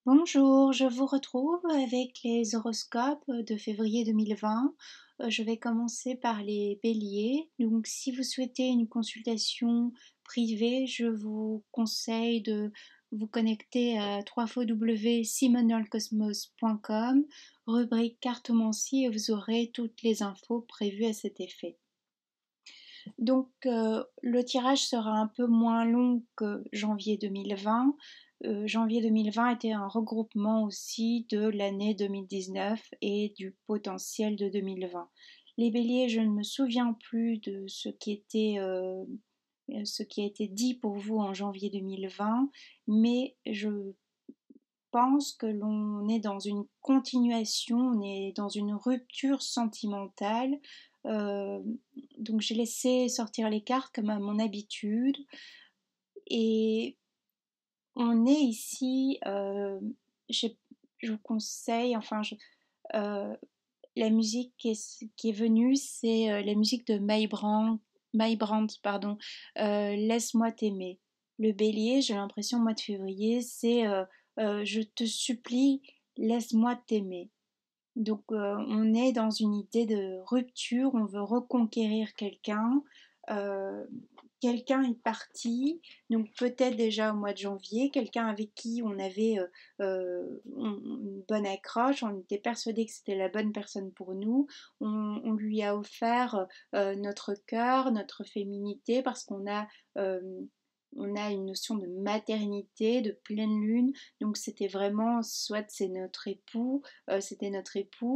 Bonjour, je vous retrouve avec les horoscopes de février 2020. Je vais commencer par les béliers. Donc, si vous souhaitez une consultation privée, je vous conseille de vous connecter à www.simonolcosmos.com, rubrique cartomancie, et vous aurez toutes les infos prévues à cet effet. Donc, le tirage sera un peu moins long que janvier 2020. Janvier 2020 était un regroupement aussi de l'année 2019 et du potentiel de 2020. Les béliers, je ne me souviens plus de ce qui a été dit pour vous en janvier 2020, mais je pense que l'on est dans une continuation, on est dans une rupture sentimentale. Euh, donc j'ai laissé sortir les cartes comme à mon habitude. Et on est ici, je vous conseille, euh, la musique qui est venue, c'est la musique de My Brand, pardon, Laisse-moi t'aimer. Le bélier, j'ai l'impression, mois de février, c'est je te supplie, laisse-moi t'aimer. Donc on est dans une idée de rupture, on veut reconquérir quelqu'un. Euh, Quelqu'un est parti, donc peut-être déjà au mois de janvier, quelqu'un avec qui on avait une bonne accroche, on était persuadé que c'était la bonne personne pour nous, on lui a offert notre cœur, notre féminité, parce qu'on a une notion de maternité, de pleine lune, donc c'était vraiment, soit c'était notre époux,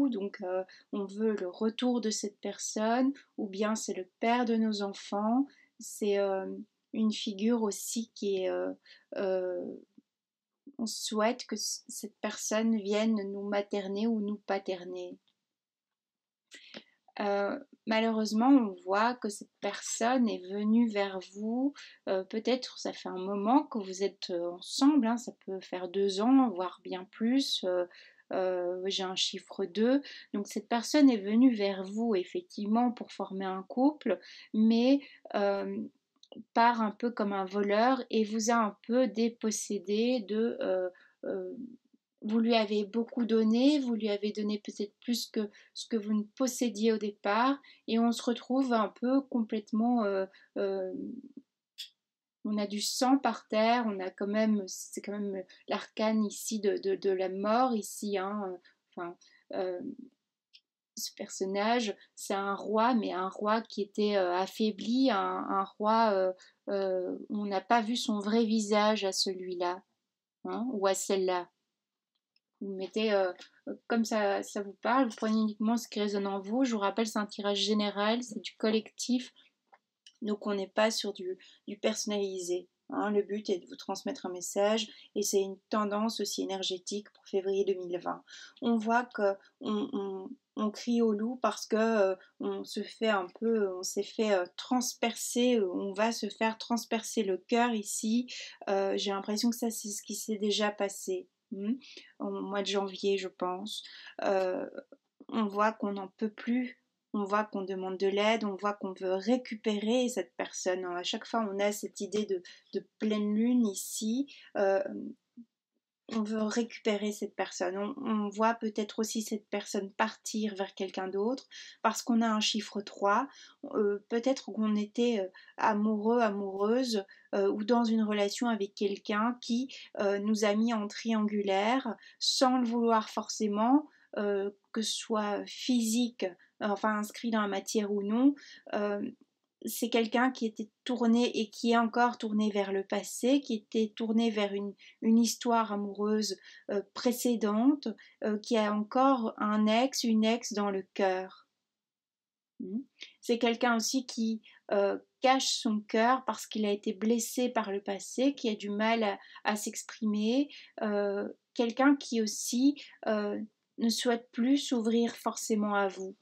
donc on veut le retour de cette personne, ou bien c'est le père de nos enfants, c'est une figure aussi qui est... on souhaite que cette personne vienne nous materner ou nous paterner. Malheureusement, on voit que cette personne est venue vers vous. Peut-être ça fait un moment que vous êtes ensemble, hein, ça peut faire 2 ans, voire bien plus. J'ai un chiffre 2. Donc cette personne est venue vers vous effectivement pour former un couple, mais part un peu comme un voleur et vous a un peu dépossédé de... vous lui avez beaucoup donné, vous lui avez donné peut-être plus que ce que vous ne possédiez au départ, et on se retrouve un peu complètement... euh, on a du sang par terre, on a quand même... C'est quand même l'arcane ici de la mort, ici, hein, enfin... Ce personnage, c'est un roi, mais un roi qui était affaibli, un roi, on n'a pas vu son vrai visage à celui-là, hein, ou à celle-là. Vous mettez, comme ça vous parle, vous prenez uniquement ce qui résonne en vous. Je vous rappelle, c'est un tirage général, c'est du collectif, donc on n'est pas sur du personnalisé. Hein. Le but est de vous transmettre un message et c'est une tendance aussi énergétique pour février 2020. On voit que on crie au loup parce que on s'est fait transpercer, on va se faire transpercer le cœur ici. J'ai l'impression que ça c'est ce qui s'est déjà passé. Au mois de janvier, je pense. Euh, on voit qu'on n'en peut plus, on voit qu'on demande de l'aide, on voit qu'on veut récupérer cette personne. À chaque fois, on a cette idée de pleine lune ici. On veut récupérer cette personne. On voit peut-être aussi cette personne partir vers quelqu'un d'autre parce qu'on a un chiffre 3. Peut-être qu'on était amoureux, amoureuse ou dans une relation avec quelqu'un qui nous a mis en triangulaire sans le vouloir forcément, que ce soit physique, enfin inscrit dans la matière ou non. C'est quelqu'un qui était tourné et qui est encore tourné vers le passé, qui était tourné vers une histoire amoureuse précédente, qui a encore un ex, une ex dans le cœur. C'est quelqu'un aussi qui cache son cœur parce qu'il a été blessé par le passé, qui a du mal à s'exprimer, quelqu'un qui aussi ne souhaite plus s'ouvrir forcément à vous.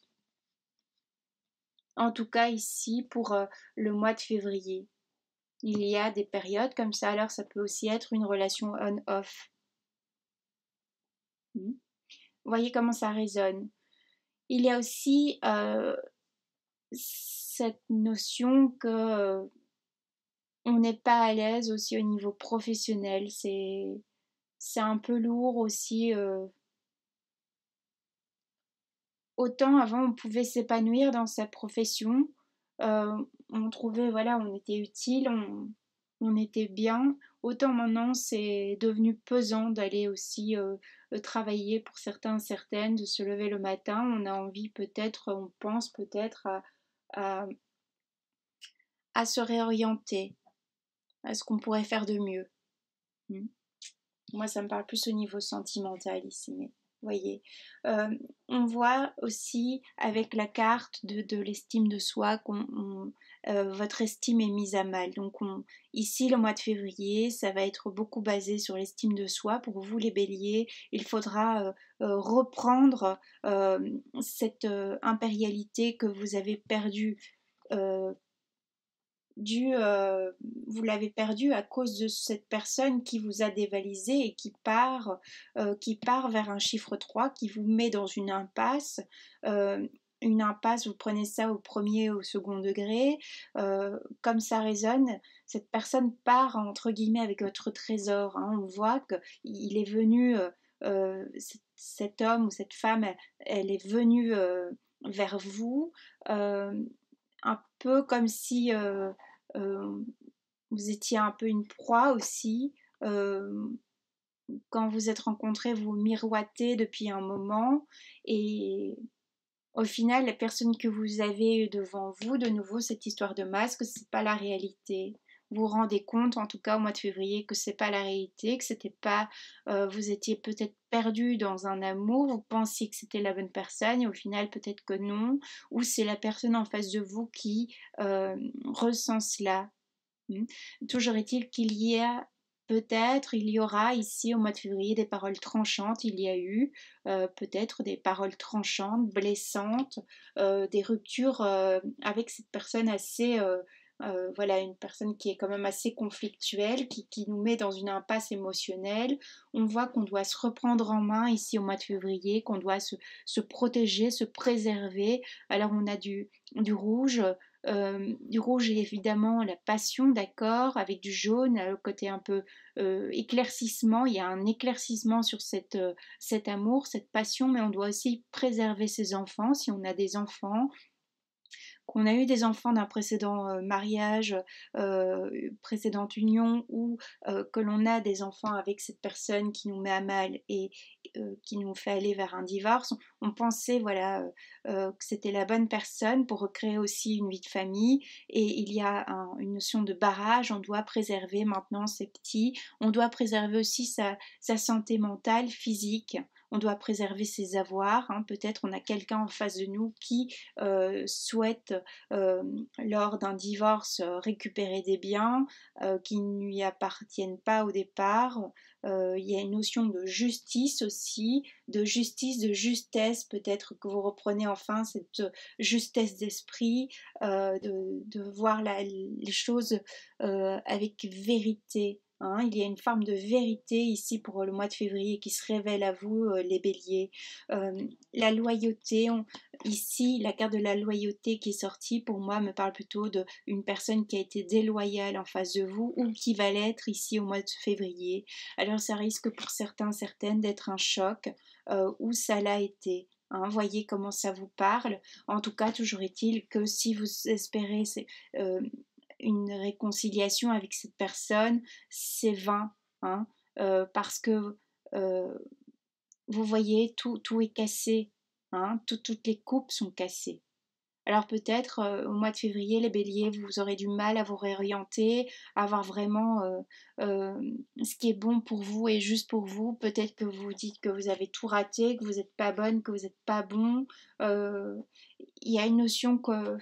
En tout cas ici pour le mois de février. Il y a des périodes comme ça, alors ça peut aussi être une relation on-off. Vous voyez comment ça résonne. Il y a aussi cette notion que on n'est pas à l'aise aussi au niveau professionnel. c'est un peu lourd aussi. Autant avant on pouvait s'épanouir dans sa profession, on trouvait voilà, on était utile, on était bien. Autant maintenant c'est devenu pesant d'aller aussi travailler pour certains, certaines, de se lever le matin. On a envie peut-être, on pense peut-être à, à se réorienter, à ce qu'on pourrait faire de mieux. Mm. Moi, ça me parle plus au niveau sentimental ici, mais voyez. Euh, on voit aussi avec la carte de l'estime de soi votre estime est mise à mal. Donc ici, le mois de février, ça va être beaucoup basé sur l'estime de soi. Pour vous, les béliers, il faudra reprendre cette impérialité que vous avez perdue. euh, dû, vous l'avez perdu à cause de cette personne qui vous a dévalisé et qui part vers un chiffre 3 qui vous met dans une impasse. Une impasse, vous prenez ça au premier ou au second degré, comme ça résonne, cette personne part entre guillemets avec votre trésor. Hein. On voit qu'il est venu, cet homme ou cette femme, elle est venue vers vous, un peu comme si euh, vous étiez un peu une proie aussi. Euh, quand vous êtes rencontrés, vous miroitez depuis un moment et au final, la personne que vous avez devant vous, de nouveau, cette histoire de masque, c'est pas la réalité. Vous vous rendez compte, en tout cas au mois de février, que c'est pas la réalité, que c'était pas, vous étiez peut-être perdu dans un amour, vous pensiez que c'était la bonne personne et au final peut-être que non, ou c'est la personne en face de vous qui ressent cela. Mm. Toujours est-il qu'il y a peut-être, il y aura ici au mois de février des paroles tranchantes, il y a eu peut-être des paroles tranchantes, blessantes, des ruptures avec cette personne assez, voilà, une personne qui est quand même assez conflictuelle, qui nous met dans une impasse émotionnelle. On voit qu'on doit se reprendre en main ici au mois de février, qu'on doit se protéger, se préserver. Alors on a du rouge, du rouge évidemment la passion, d'accord, avec du jaune, le côté un peu éclaircissement, il y a un éclaircissement sur cet amour, cette passion, mais on doit aussi préserver ses enfants, si on a des enfants, qu'on a eu des enfants d'un précédent mariage, précédente union, ou que l'on a des enfants avec cette personne qui nous met à mal et qui nous fait aller vers un divorce, on pensait voilà que c'était la bonne personne pour recréer aussi une vie de famille et il y a une notion de barrage, on doit préserver maintenant ces petits, on doit préserver aussi sa santé mentale, physique, on doit préserver ses avoirs, hein. Peut-être on a quelqu'un en face de nous qui souhaite euh, lors d'un divorce récupérer des biens qui ne lui appartiennent pas au départ. Il y a une notion de justice aussi, de justice, de justesse, peut-être que vous reprenez enfin cette justesse d'esprit, de voir les choses avec vérité. Hein. Il y a une forme de vérité ici pour le mois de février qui se révèle à vous, les béliers. La loyauté, ici, la carte de la loyauté qui est sortie, pour moi, me parle plutôt d'une personne qui a été déloyale en face de vous ou qui va l'être ici au mois de février. Alors, ça risque pour certains, certaines d'être un choc ou ça l'a été. Hein, voyez comment ça vous parle. En tout cas, toujours est-il que si vous espérez euh, une réconciliation avec cette personne, c'est vain. Hein, parce que euh, vous voyez, tout est cassé. Hein, toutes les coupes sont cassées. Alors peut-être au mois de février, les béliers, vous aurez du mal à vous réorienter, à voir vraiment ce qui est bon pour vous et juste pour vous. Peut-être que vous dites que vous avez tout raté, que vous n'êtes pas bonne, que vous n'êtes pas bon. Euh, il y a une notion que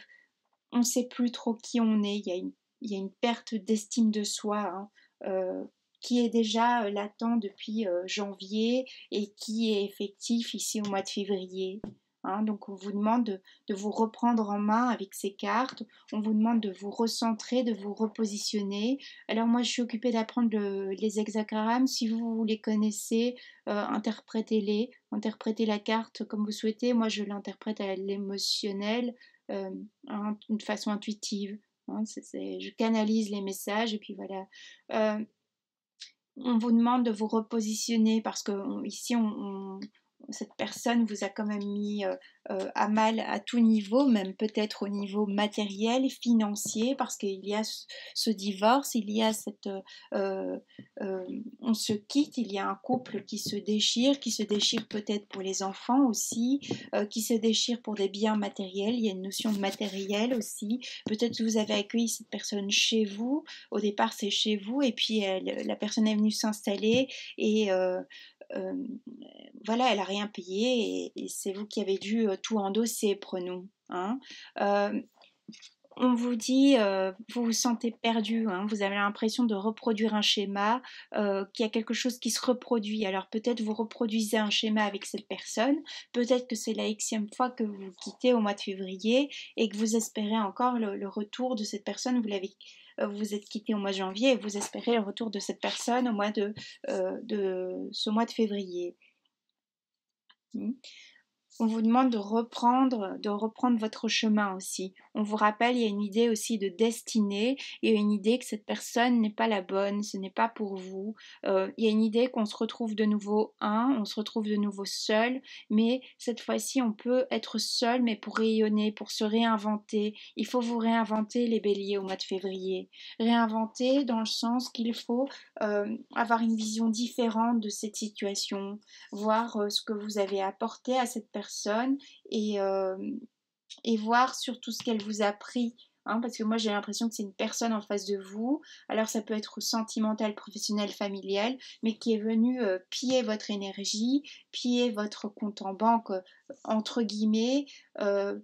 on ne sait plus trop qui on est. Il y a une perte d'estime de soi, hein, qui est déjà latent depuis janvier et qui est effectif ici au mois de février. Hein. Donc on vous demande de vous reprendre en main avec ces cartes, on vous demande de vous recentrer, de vous repositionner. Alors moi je suis occupée d'apprendre les hexagrammes, si vous les connaissez, interprétez-les, interprétez la carte comme vous souhaitez. Moi je l'interprète à l'émotionnel, euh, de façon intuitive. Hein, je canalise les messages et puis voilà. Euh, On vous demande de vous repositionner parce que ici, cette personne vous a quand même mis à mal à tout niveau, même peut-être au niveau matériel, financier, parce qu'il y a ce divorce, il y a euh, on se quitte, il y a un couple qui se déchire peut-être pour les enfants aussi, qui se déchire pour des biens matériels, il y a une notion de matériel aussi, peut-être que vous avez accueilli cette personne chez vous, au départ c'est chez vous, et puis la personne est venue s'installer, et euh, voilà, elle a rien payé, et c'est vous qui avez dû tout endosser, prenons. Hein. Euh, on vous dit, vous vous sentez perdu, hein, vous avez l'impression de reproduire un schéma, qu'il y a quelque chose qui se reproduit. Alors peut-être vous reproduisez un schéma avec cette personne, peut-être que c'est la xème fois que vous quittez au mois de février et que vous espérez encore le retour de cette personne. Vous êtes quitté au mois de janvier et vous espérez le retour de cette personne au mois de ce mois de février. On vous demande de reprendre votre chemin aussi. On vous rappelle, il y a une idée aussi de destinée, il y a une idée que cette personne n'est pas la bonne, ce n'est pas pour vous. Il y a une idée qu'on se retrouve de nouveau on se retrouve de nouveau seul, mais cette fois-ci, on peut être seul, mais pour rayonner, pour se réinventer. Il faut vous réinventer, les béliers, au mois de février. Réinventer dans le sens qu'il faut avoir une vision différente de cette situation, voir ce que vous avez apporté à cette personne, et, euh, et voir surtout ce qu'elle vous a pris. Hein, parce que moi j'ai l'impression que c'est une personne en face de vous, alors ça peut être sentimental, professionnel, familial, mais qui est venu piller votre énergie, piller votre compte en banque, entre guillemets,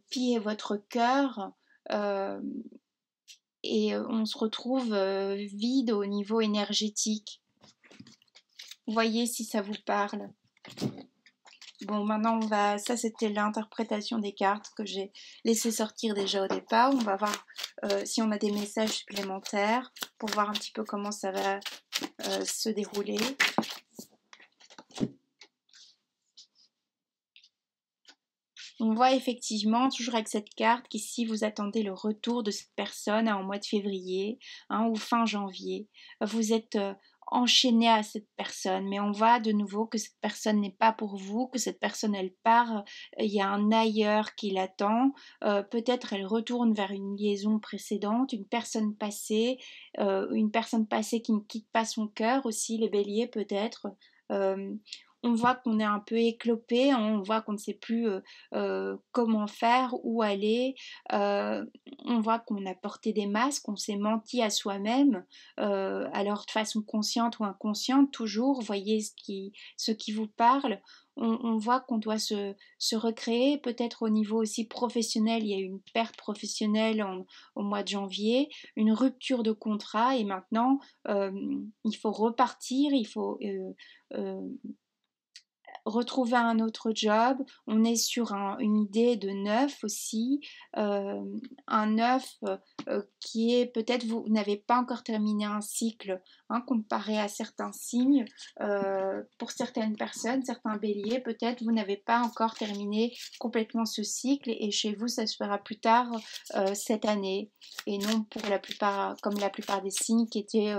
piller votre cœur, euh, et on se retrouve vide au niveau énergétique. Voyez si ça vous parle. Bon, maintenant ça c'était l'interprétation des cartes que j'ai laissé sortir déjà au départ. On va voir si on a des messages supplémentaires pour voir un petit peu comment ça va se dérouler. On voit effectivement, toujours avec cette carte, qu'ici vous attendez le retour de cette personne en mois de février, hein, ou fin janvier. Vous êtes enchaîné à cette personne, mais on voit de nouveau que cette personne n'est pas pour vous, que cette personne elle part, il y a un ailleurs qui l'attend, peut-être elle retourne vers une liaison précédente, une personne passée qui ne quitte pas son cœur aussi, les béliers peut-être. Euh, on voit qu'on est un peu éclopé, hein, on voit qu'on ne sait plus comment faire, où aller. Euh, on voit qu'on a porté des masques, on s'est menti à soi-même, alors de façon consciente ou inconsciente, toujours, voyez ce qui vous parle. On voit qu'on doit se recréer, peut-être au niveau aussi professionnel, il y a eu une perte professionnelle au mois de janvier, une rupture de contrat, et maintenant il faut repartir, il faut euh, retrouver un autre job. On est sur une idée de neuf aussi, euh, un neuf qui est peut-être vous n'avez pas encore terminé un cycle, hein, comparé à certains signes. Pour certaines personnes, certains béliers, peut-être vous n'avez pas encore terminé complètement ce cycle, et chez vous ça se fera plus tard cette année, et non pour la plupart, comme la plupart des signes qui étaient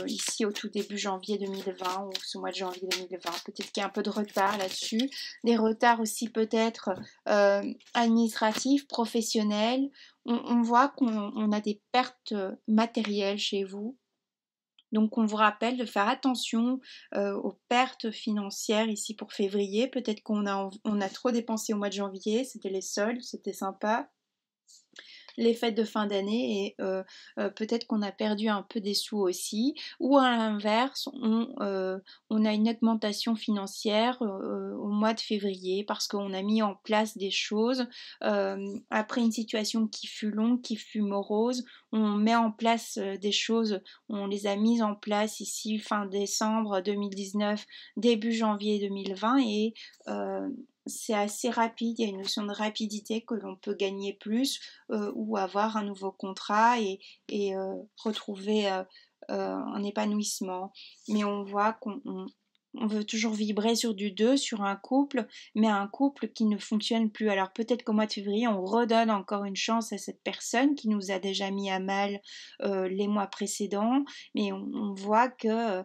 ici au tout début janvier 2020 ou ce mois de janvier 2020. Peut-être qu'il y a un peu de retard là-dessus, des retards aussi peut-être administratifs, professionnels. On voit qu'on a des pertes matérielles chez vous. Donc on vous rappelle de faire attention aux pertes financières ici pour février. Peut-être on a trop dépensé au mois de janvier, c'était les soldes, c'était sympa, les fêtes de fin d'année, et peut-être qu'on a perdu un peu des sous aussi, ou à l'inverse on a une augmentation financière au mois de février parce qu'on a mis en place des choses après une situation qui fut longue, qui fut morose. On met en place des choses, on les a mises en place ici fin décembre 2019, début janvier 2020, et c'est assez rapide, il y a une notion de rapidité, que l'on peut gagner plus ou avoir un nouveau contrat, et retrouver un épanouissement. Mais on voit On veut toujours vibrer sur du 2, sur un couple, mais un couple qui ne fonctionne plus. Alors peut-être qu'au mois de février, on redonne encore une chance à cette personne qui nous a déjà mis à mal les mois précédents, mais on voit que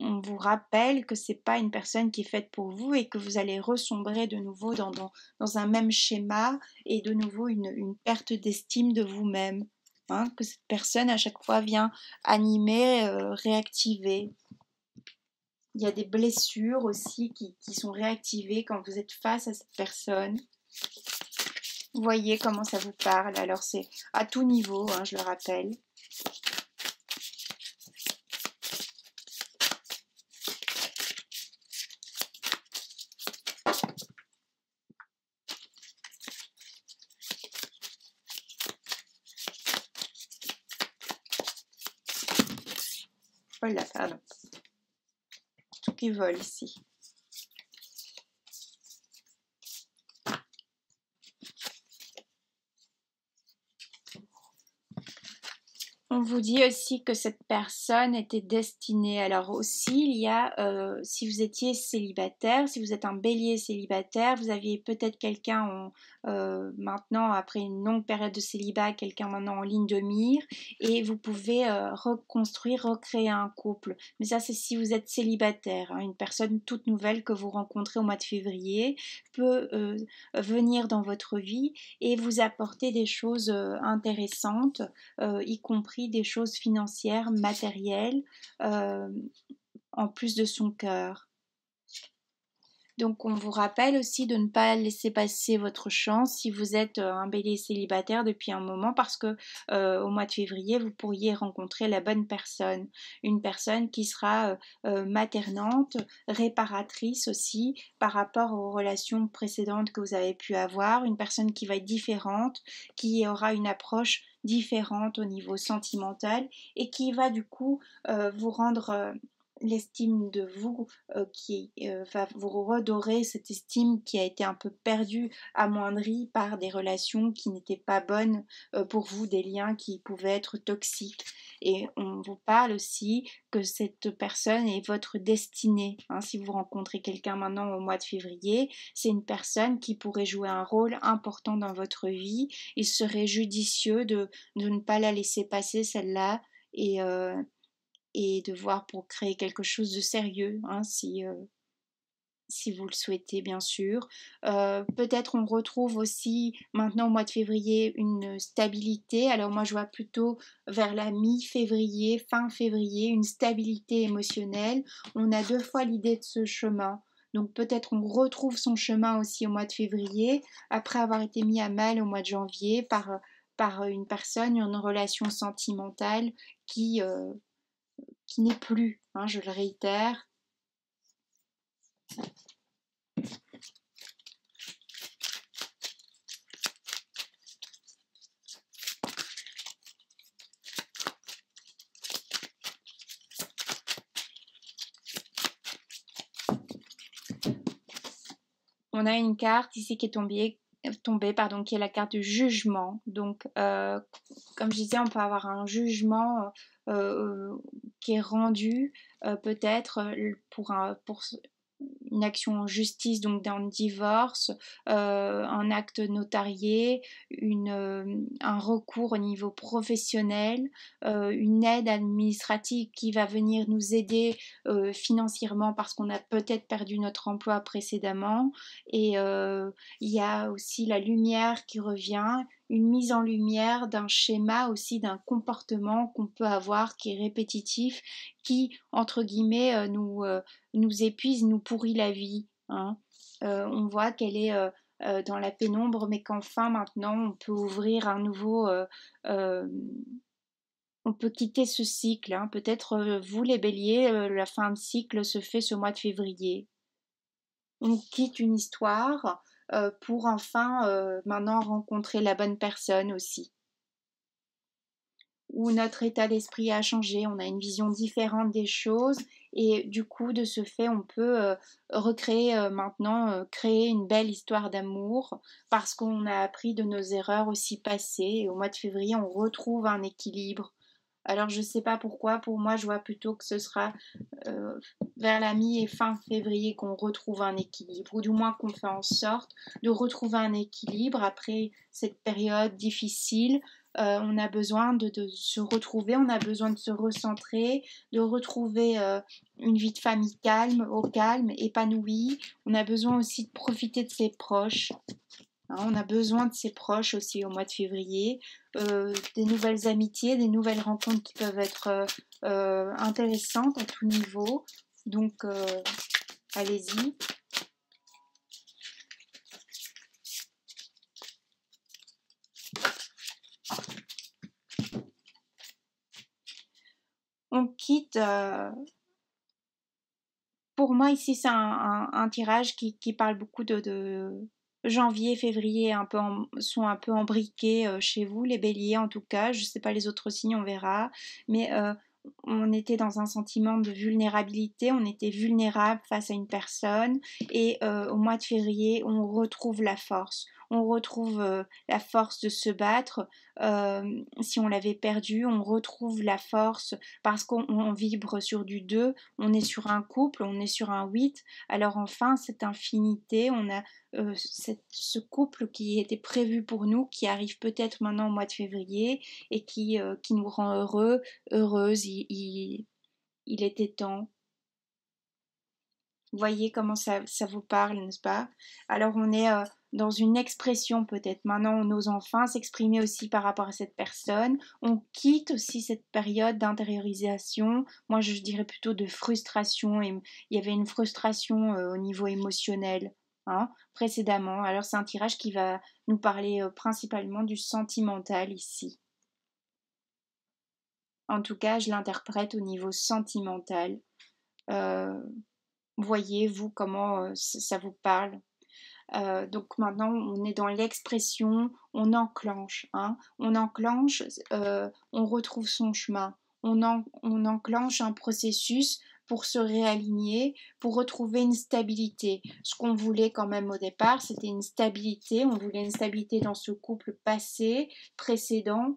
on vous rappelle que c'est pas une personne qui est faite pour vous et que vous allez ressombrer de nouveau dans un même schéma et de nouveau une perte d'estime de vous-même. Hein, que cette personne à chaque fois vient animer, réactiver. Il y a des blessures aussi qui sont réactivées quand vous êtes face à cette personne. Vous voyez comment ça vous parle. Alors c'est à tout niveau, hein, je le rappelle. Voilà, pardon. Tout qui vole ici. On vous dit aussi que cette personne était destinée. Alors aussi, il y a, si vous étiez célibataire, si vous êtes un bélier célibataire, vous aviez peut-être quelqu'un maintenant, après une longue période de célibat, quelqu'un maintenant en ligne de mire, et vous pouvez reconstruire, recréer un couple. Mais ça, c'est si vous êtes célibataire. Hein. Une personne toute nouvelle que vous rencontrez au mois de février peut venir dans votre vie et vous apporter des choses intéressantes, y compris des choses financières, matérielles, euh, en plus de son cœur. Donc on vous rappelle aussi de ne pas laisser passer votre chance si vous êtes un bélier célibataire depuis un moment parce que au mois de février vous pourriez rencontrer la bonne personne, une personne qui sera maternante, réparatrice aussi par rapport aux relations précédentes que vous avez pu avoir, une personne qui va être différente, qui aura une approche différente au niveau sentimental et qui va du coup vous rendre l'estime de vous qui va vous redorer cette estime qui a été un peu perdue, amoindrie par des relations qui n'étaient pas bonnes pour vous, des liens qui pouvaient être toxiques. Et on vous parle aussi que cette personne est votre destinée. Hein, si vous rencontrez quelqu'un maintenant au mois de février, c'est une personne qui pourrait jouer un rôle important dans votre vie. Il serait judicieux de ne pas la laisser passer celle-là et de voir pour créer quelque chose de sérieux, hein, si vous le souhaitez bien sûr. Peut-être on retrouve aussi maintenant au mois de février une stabilité. Alors moi je vois plutôt vers la mi-février, fin février, une stabilité émotionnelle. On a deux fois l'idée de ce chemin. Donc peut-être on retrouve son chemin aussi au mois de février, après avoir été mis à mal au mois de janvier par une personne, une relation sentimentale qui n'est plus, hein, je le réitère. On a une carte ici qui est tombée, pardon, qui est la carte du jugement. Donc, comme je disais, on peut avoir un jugement qui est rendu peut-être pour une action en justice, donc d'un divorce, un acte notarié, un recours au niveau professionnel, une aide administrative qui va venir nous aider financièrement parce qu'on a peut-être perdu notre emploi précédemment. Et il y a aussi la lumière qui revient, une mise en lumière d'un schéma aussi, d'un comportement qu'on peut avoir qui est répétitif, qui, entre guillemets, nous épuise, nous pourrit la vie. Hein. On voit qu'elle est dans la pénombre, mais qu'enfin maintenant on peut ouvrir un nouveau... on peut quitter ce cycle. Hein. Peut-être vous les béliers, la fin de cycle se fait ce mois de février. On quitte une histoire pour enfin maintenant rencontrer la bonne personne aussi. Où notre état d'esprit a changé, on a une vision différente des choses et du coup de ce fait on peut recréer maintenant, créer une belle histoire d'amour parce qu'on a appris de nos erreurs aussi passées et au mois de février on retrouve un équilibre Alors je sais pas pourquoi, pour moi je vois plutôt que ce sera euh, vers la mi et fin février qu'on retrouve un équilibre, ou du moins qu'on fait en sorte de retrouver un équilibre après cette période difficile. On a besoin de se retrouver, on a besoin de se recentrer, de retrouver une vie de famille calme, au calme, épanouie. On a besoin aussi de profiter de ses proches. Hein, on a besoin de ses proches aussi au mois de février, des nouvelles amitiés, des nouvelles rencontres qui peuvent être intéressantes à tout niveau. Donc, allez-y. On quitte. Pour moi, ici, c'est un tirage qui parle beaucoup de janvier, février, sont un peu embriqués chez vous, les béliers en tout cas. Je ne sais pas les autres signes, on verra. Mais on était dans un sentiment de vulnérabilité, on était vulnérable face à une personne. Et au mois de février, on retrouve la force. On retrouve la force de se battre. Si on l'avait perdu, on retrouve la force parce qu'on vibre sur du 2, on est sur un couple, on est sur un 8. Alors enfin, cette infinité, on a ce couple qui était prévu pour nous, qui arrive peut-être maintenant au mois de février et qui nous rend heureux, heureuse. Il était temps. Vous voyez comment ça vous parle, n'est-ce pas? Alors on est dans une expression peut-être. Maintenant, on ose enfin s'exprimer aussi par rapport à cette personne. On quitte aussi cette période d'intériorisation. Moi, je dirais plutôt de frustration. Et il y avait une frustration au niveau émotionnel, hein, précédemment. Alors c'est un tirage qui va nous parler principalement du sentimental ici. En tout cas, je l'interprète au niveau sentimental. Euh, Voyez, vous, comment ça vous parle. Donc maintenant, on est dans l'expression, on enclenche, hein, on enclenche, on retrouve son chemin, on enclenche un processus pour se réaligner, pour retrouver une stabilité. Ce qu'on voulait quand même au départ, c'était une stabilité, on voulait une stabilité dans ce couple passé, précédent,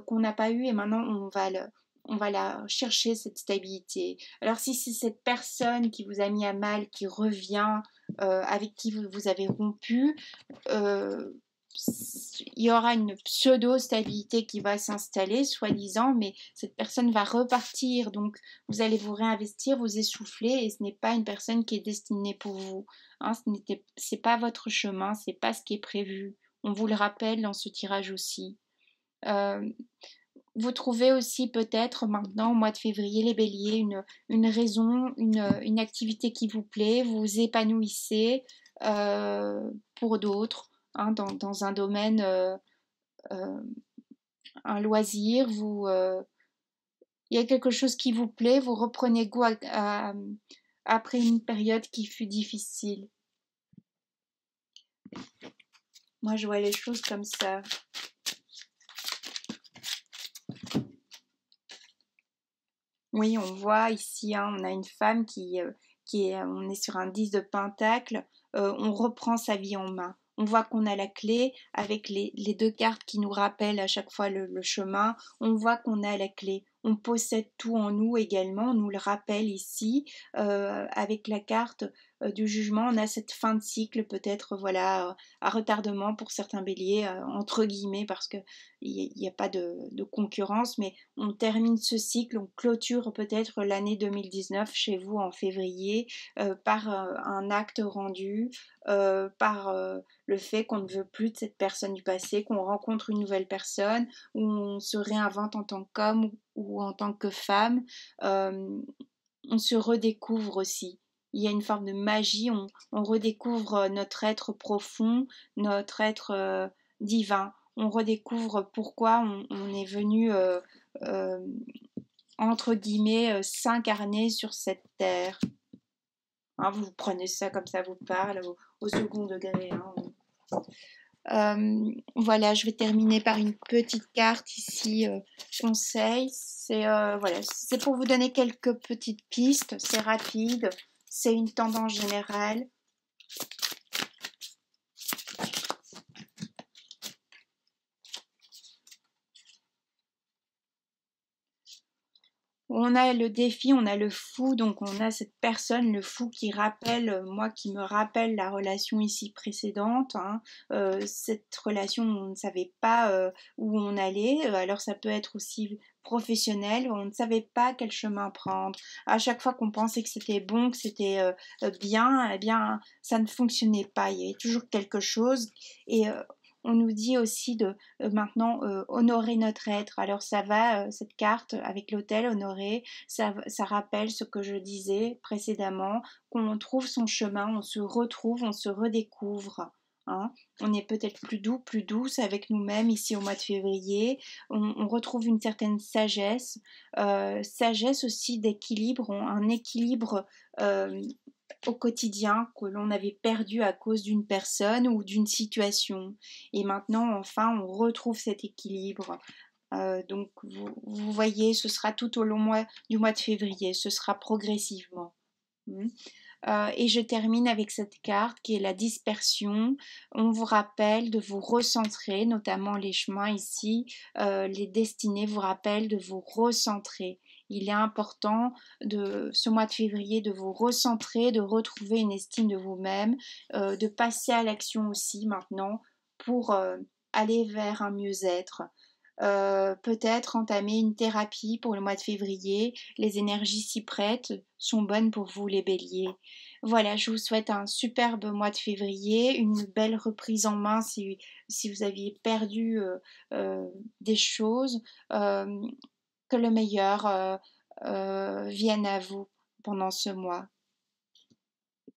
qu'on n'a pas eu et maintenant on va la chercher cette stabilité. Alors si c'est cette personne qui vous a mis à mal, qui revient, avec qui vous avez rompu, euh, il y aura une pseudo-stabilité qui va s'installer, soi-disant, mais cette personne va repartir. Donc, vous allez vous réinvestir, vous essouffler, et ce n'est pas une personne qui est destinée pour vous. Hein, c'est pas votre chemin, c'est pas ce qui est prévu. On vous le rappelle dans ce tirage aussi. Euh, Vous trouvez aussi peut-être maintenant, au mois de février, les béliers, une raison, une activité qui vous plaît, vous vous épanouissez pour d'autres, hein, dans un domaine, euh, un loisir, il y a quelque chose qui vous plaît, vous reprenez goût après une période qui fut difficile. Moi, je vois les choses comme ça. Oui, on voit ici, hein, on a une femme on est sur un 10 de pentacle, on reprend sa vie en main. On voit qu'on a la clé avec les deux cartes qui nous rappellent à chaque fois le chemin. On voit qu'on a la clé. On possède tout en nous également. On nous le rappelle ici avec la carte du jugement. On a cette fin de cycle peut-être voilà à retardement pour certains béliers entre guillemets parce que il n'y a pas de concurrence, mais on termine ce cycle, on clôture peut-être l'année 2019 chez vous en février par un acte rendu, par le fait qu'on ne veut plus de cette personne du passé, qu'on rencontre une nouvelle personne, où on se réinvente en tant qu'homme ou en tant que femme. On se redécouvre aussi. Il y a une forme de magie, on redécouvre notre être profond, notre être divin. On redécouvre pourquoi on est venu, euh, entre guillemets, s'incarner sur cette terre. Hein, vous prenez ça comme ça vous parle au second degré. Hein. Voilà, je vais terminer par une petite carte ici, conseil. Voilà, c'est pour vous donner quelques petites pistes. C'est rapide, c'est une tendance générale. on a le défi, on a le fou, donc on a cette personne, le fou qui rappelle, moi qui me rappelle la relation ici précédente, hein. Cette relation, on ne savait pas où on allait, alors ça peut être aussi professionnel, on ne savait pas quel chemin prendre. À chaque fois qu'on pensait que c'était bon, que c'était bien, eh bien ça ne fonctionnait pas, il y avait toujours quelque chose et on nous dit aussi de maintenant honorer notre être. Alors ça va, cette carte avec l'hôtel honoré, ça rappelle ce que je disais précédemment, qu'on trouve son chemin, on se retrouve, on se redécouvre. Hein. On est peut-être plus doux, plus douce avec nous-mêmes ici au mois de février. On retrouve une certaine sagesse, sagesse aussi d'équilibre, un équilibre euh, au quotidien que l'on avait perdu à cause d'une personne ou d'une situation. Et maintenant, enfin, on retrouve cet équilibre. Donc, vous voyez, ce sera tout au long du mois de février, ce sera progressivement. Mm. Et je termine avec cette carte qui est la dispersion. On vous rappelle de vous recentrer, notamment les chemins ici, les destinées vous rappellent de vous recentrer. Il est important de ce mois de février de vous recentrer, de retrouver une estime de vous-même, de passer à l'action aussi maintenant pour aller vers un mieux-être. Peut-être entamer une thérapie pour le mois de février. Les énergies s'y prêtent, sont bonnes pour vous les béliers. Voilà, je vous souhaite un superbe mois de février, une belle reprise en main si vous aviez perdu des choses, que le meilleur vienne à vous pendant ce mois.